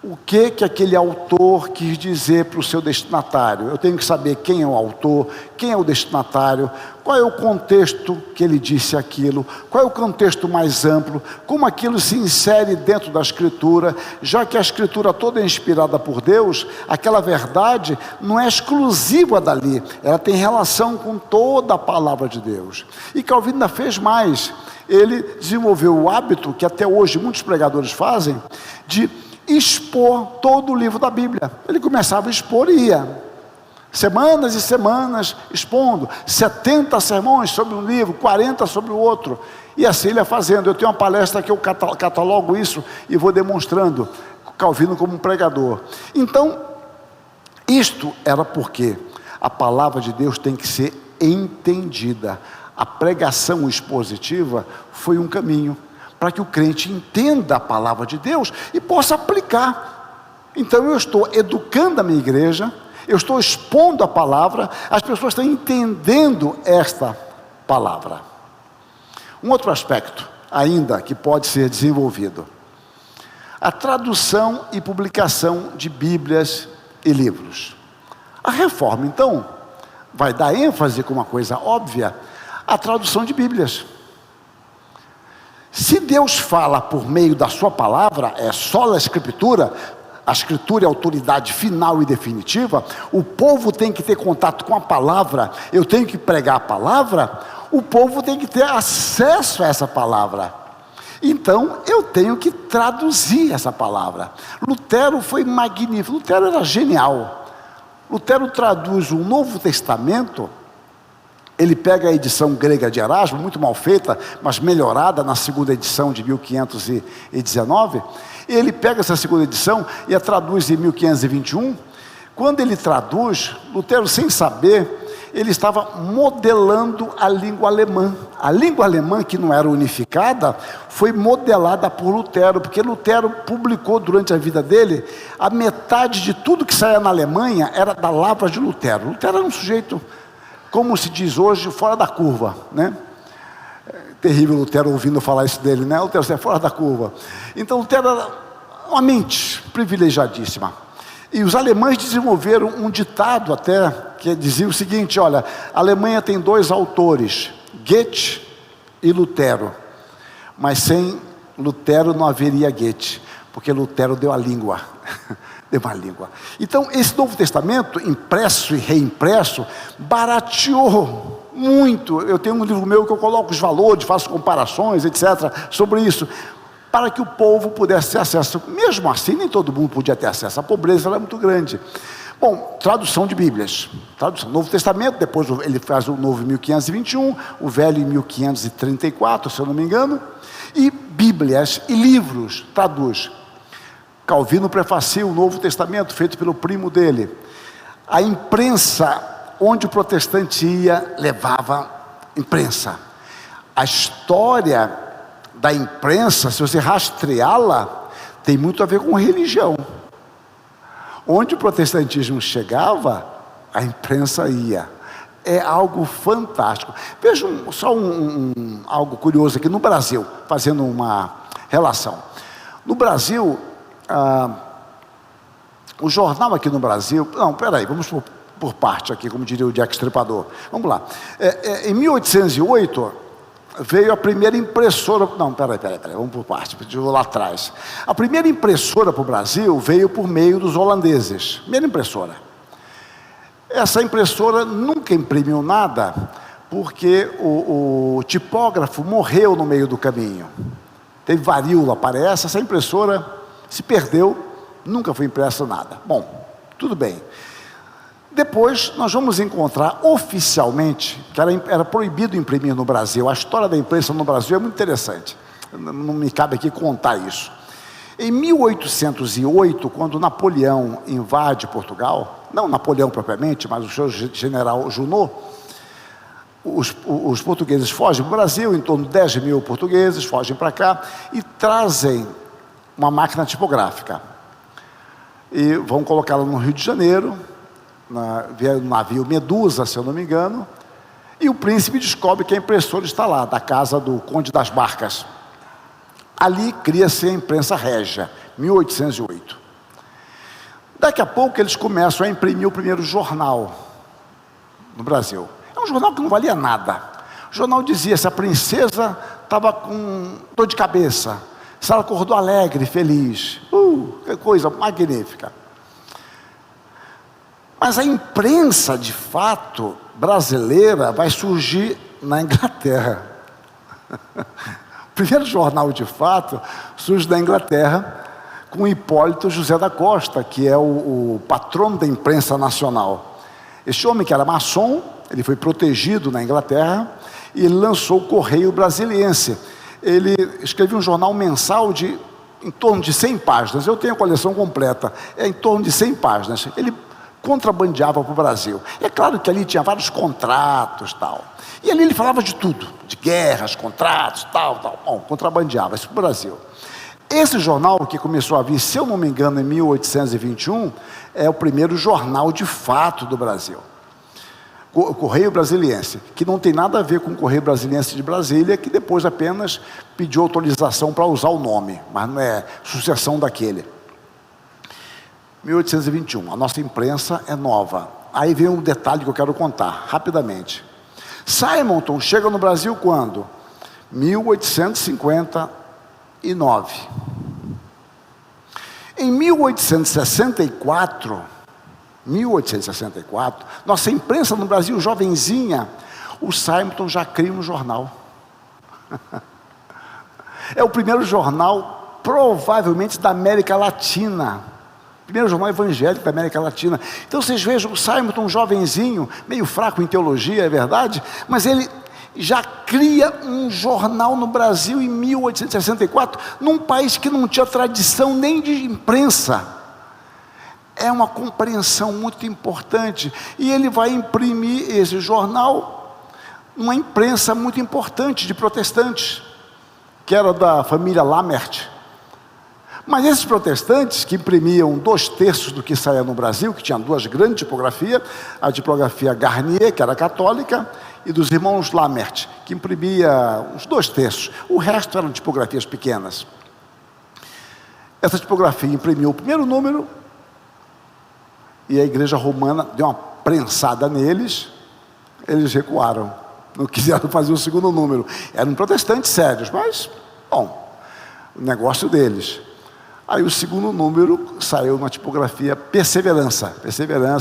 O que aquele autor quis dizer para o seu destinatário. Eu tenho que saber quem é o autor, quem é o destinatário, qual é o contexto que ele disse aquilo, qual é o contexto mais amplo, como aquilo se insere dentro da Escritura, já que a Escritura toda é inspirada por Deus, aquela verdade não é exclusiva dali, ela tem relação com toda a palavra de Deus. E Calvino ainda fez mais, ele desenvolveu o hábito, que até hoje muitos pregadores fazem, de expor todo o livro da Bíblia. Ele começava a expor e ia. Semanas e semanas expondo, 70 sermões sobre um livro, 40 sobre o outro, e assim ele ia fazendo. Eu tenho uma palestra que eu catalogo isso e vou demonstrando Calvino como um pregador. Então, isto era porque a palavra de Deus tem que ser entendida. A pregação expositiva foi um caminho para que o crente entenda a palavra de Deus e possa aplicar. Então eu estou educando a minha igreja, eu estou expondo a palavra, as pessoas estão entendendo esta palavra. Um outro aspecto ainda que pode ser desenvolvido: a tradução e publicação de Bíblias e livros. A reforma, então, vai dar ênfase com uma coisa óbvia, a tradução de Bíblias. Se Deus fala por meio da sua palavra, é só a Escritura é a autoridade final e definitiva, o povo tem que ter contato com a palavra, eu tenho que pregar a palavra, o povo tem que ter acesso a essa palavra. Então, eu tenho que traduzir essa palavra. Lutero foi magnífico, Lutero era genial. Lutero traduz o Novo Testamento. Ele pega a edição grega de Erasmo, muito mal feita, mas melhorada na segunda edição de 1519. Ele pega essa segunda edição e a traduz em 1521. Quando ele traduz, Lutero, sem saber, ele estava modelando a língua alemã. A língua alemã, que não era unificada, foi modelada por Lutero, porque Lutero publicou durante a vida dele, a metade de tudo que saía na Alemanha era da lavra de Lutero. Lutero era um sujeito, como se diz hoje, fora da curva, né? Terrível Lutero ouvindo falar isso dele, né? Lutero, você é fora da curva. Então Lutero era uma mente privilegiadíssima. E os alemães desenvolveram um ditado até, que dizia o seguinte: olha, a Alemanha tem dois autores, Goethe e Lutero. Mas sem Lutero não haveria Goethe, porque Lutero deu a língua. Deu uma língua. Então, esse Novo Testamento, impresso e reimpresso, barateou muito. Eu tenho um livro meu que eu coloco os valores, faço comparações, etc., sobre isso, para que o povo pudesse ter acesso. Mesmo assim, nem todo mundo podia ter acesso, a pobreza era muito grande. Bom, tradução de Bíblias, tradução, Novo Testamento, depois ele faz o Novo em 1521, o Velho em 1534, se eu não me engano, e Bíblias e livros, traduz. Calvino prefacia o Novo Testamento, feito pelo primo dele. A imprensa, onde o protestante ia, levava imprensa. A história da imprensa, se você rastreá-la, tem muito a ver com religião. Onde o protestantismo chegava, a imprensa ia. É algo fantástico. Vejam só algo curioso aqui no Brasil, fazendo uma relação. No Brasil, o jornal aqui no Brasil... Não, peraí, vamos por parte aqui, como diria o Jack Stripador. Vamos lá. Em 1808... veio a primeira impressora... Não, peraí, vamos por parte, vou lá atrás. A primeira impressora para o Brasil veio por meio dos holandeses. Primeira impressora. Essa impressora nunca imprimiu nada, porque o tipógrafo morreu no meio do caminho. Teve varíola, parece. Essa impressora se perdeu, nunca foi impresso nada. Bom, tudo bem. Depois nós vamos encontrar oficialmente que era proibido imprimir no Brasil. A história da imprensa no Brasil é muito interessante. Não me cabe aqui contar isso. Em 1808, quando Napoleão invade Portugal, não Napoleão propriamente, mas o seu general Junot, os portugueses fogem para o Brasil, em torno de 10 mil portugueses fogem para cá e trazem uma máquina tipográfica. E vão colocá-la no Rio de Janeiro, vieram no navio Medusa, se eu não me engano, e o príncipe descobre que a impressora está lá, da casa do Conde das Barcas. Ali cria-se a imprensa régia, 1808. Daqui a pouco eles começam a imprimir o primeiro jornal no Brasil. É um jornal que não valia nada. O jornal dizia se a princesa estava com dor de cabeça, se ela acordou alegre, feliz. Que coisa magnífica. Mas a imprensa, de fato, brasileira, vai surgir na Inglaterra. O primeiro jornal, de fato, surge na Inglaterra, com Hipólito José da Costa, que é o patrono da imprensa nacional. Esse homem que era maçom, ele foi protegido na Inglaterra e ele lançou o Correio Brasiliense. Ele escreveu um jornal mensal de em torno de 100 páginas. Eu tenho a coleção completa, é em torno de 100 páginas. Ele contrabandeava para o Brasil. É claro que ali tinha vários contratos, tal. E ali ele falava de tudo, de guerras, contratos, tal. Bom, contrabandeava isso para o Brasil. Esse jornal que começou a vir, se eu não me engano, em 1821, é o primeiro jornal de fato do Brasil. O Correio Brasiliense, que não tem nada a ver com o Correio Brasiliense de Brasília, que depois apenas pediu autorização para usar o nome, mas não é sucessão daquele. 1821, a nossa imprensa é nova. Aí vem um detalhe que eu quero contar, rapidamente. Simonton chega no Brasil quando? 1859. Em 1864, nossa imprensa no Brasil, jovenzinha, o Simonton já cria um jornal. É o primeiro jornal, provavelmente, da América Latina. Primeiro jornal evangélico da América Latina. Então vocês vejam o Simonton, jovenzinho, meio fraco em teologia, é verdade, mas ele já cria um jornal no Brasil em 1864, num país que não tinha tradição nem de imprensa. É uma compreensão muito importante. E ele vai imprimir esse jornal numa imprensa muito importante de protestantes, que era da família Lammert. Mas esses protestantes que imprimiam 2/3 do que saía no Brasil, que tinha duas grandes tipografias, a tipografia Garnier, que era católica, e dos irmãos Lammert, que imprimia uns 2/3. O resto eram tipografias pequenas. Essa tipografia imprimiu o primeiro número, e a igreja romana deu uma prensada neles, eles recuaram, não quiseram fazer o segundo número. Eram protestantes sérios, mas, bom, o negócio deles. Aí o segundo número saiu na tipografia Perseverança,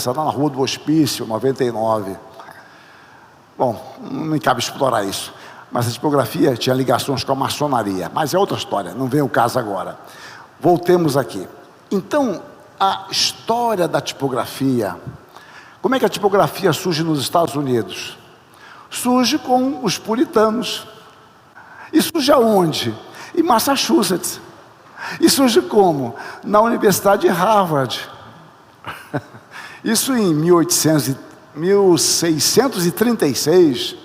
lá na Rua do Hospício, 99. Bom, não me cabe explorar isso, mas a tipografia tinha ligações com a maçonaria, mas é outra história, não vem o caso agora. Voltemos aqui. Então, a história da tipografia, como é que a tipografia surge nos Estados Unidos? Surge com os puritanos. E surge aonde? Em Massachusetts. E surge como? Na Universidade de Harvard. Isso em 1636.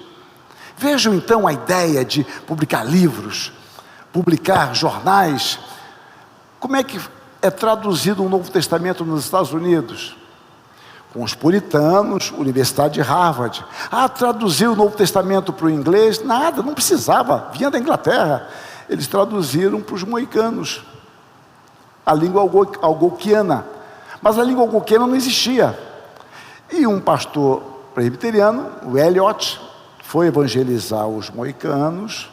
Vejam então a ideia de publicar livros, publicar jornais. Como é que é traduzido o Novo Testamento nos Estados Unidos? Com os puritanos, Universidade de Harvard. Traduzir o Novo Testamento para o inglês? Nada, não precisava, vinha da Inglaterra. Eles traduziram para os moicanos, a língua algonquiana. Mas a língua algonquiana não existia. E um pastor presbiteriano, o Eliot, foi evangelizar os moicanos.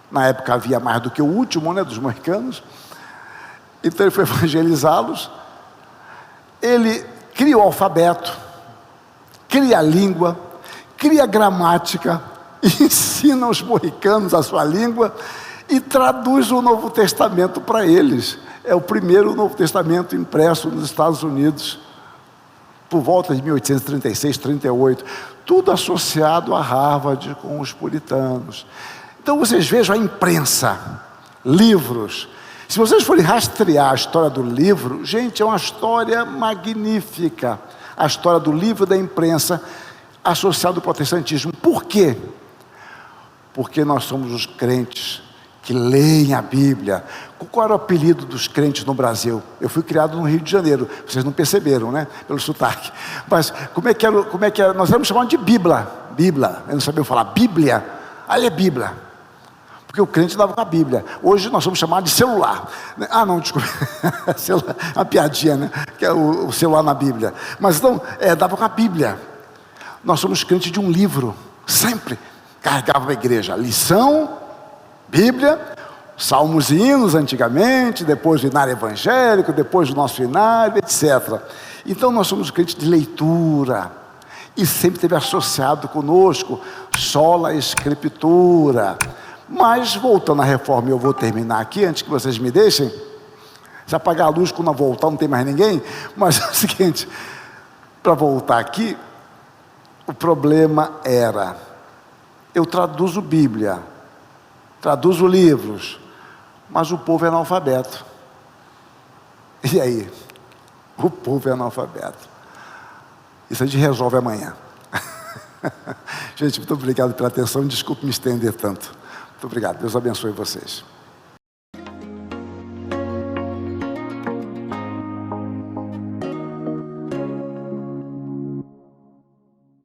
Na época havia mais do que o último, dos moicanos. Então ele foi evangelizá-los. Ele cria o alfabeto, cria a língua, cria a gramática, ensina os moicanos a sua língua e traduz o Novo Testamento para eles. É o primeiro Novo Testamento impresso nos Estados Unidos, por volta de 1836, 38. Tudo associado a Harvard com os puritanos. Então vocês vejam a imprensa, livros. Se vocês forem rastrear a história do livro, gente, é uma história magnífica. A história do livro e da imprensa associada ao protestantismo. Por quê? Porque nós somos os crentes que leem a Bíblia. Qual era o apelido dos crentes no Brasil? Eu fui criado no Rio de Janeiro. Vocês não perceberam, pelo sotaque. Mas como é que era? Nós éramos chamados de Bíblia. Eu não sabia falar Bíblia. Aí é Bíblia. Porque o crente dava com a Bíblia. Hoje nós somos chamados de celular. Não, desculpa. Celular, uma piadinha, que é o celular na Bíblia. Mas então, dava com a Bíblia. Nós somos crentes de um livro. Sempre carregava a igreja. Lição, Bíblia, salmos e hinos antigamente, depois o inário evangélico, depois o nosso inário, etc. Então nós somos crentes de leitura. E sempre esteve associado conosco, sola escritura. Mas, voltando à reforma, eu vou terminar aqui, antes que vocês me deixem. Se apagar a luz, quando eu voltar, não tem mais ninguém. Mas é o seguinte, para voltar aqui, O problema era, eu traduzo Bíblia, traduzo livros, mas o povo é analfabeto. E aí? O povo é analfabeto. Isso a gente resolve amanhã. Gente, muito obrigado pela atenção. Desculpe me estender tanto. Muito obrigado. Deus abençoe vocês.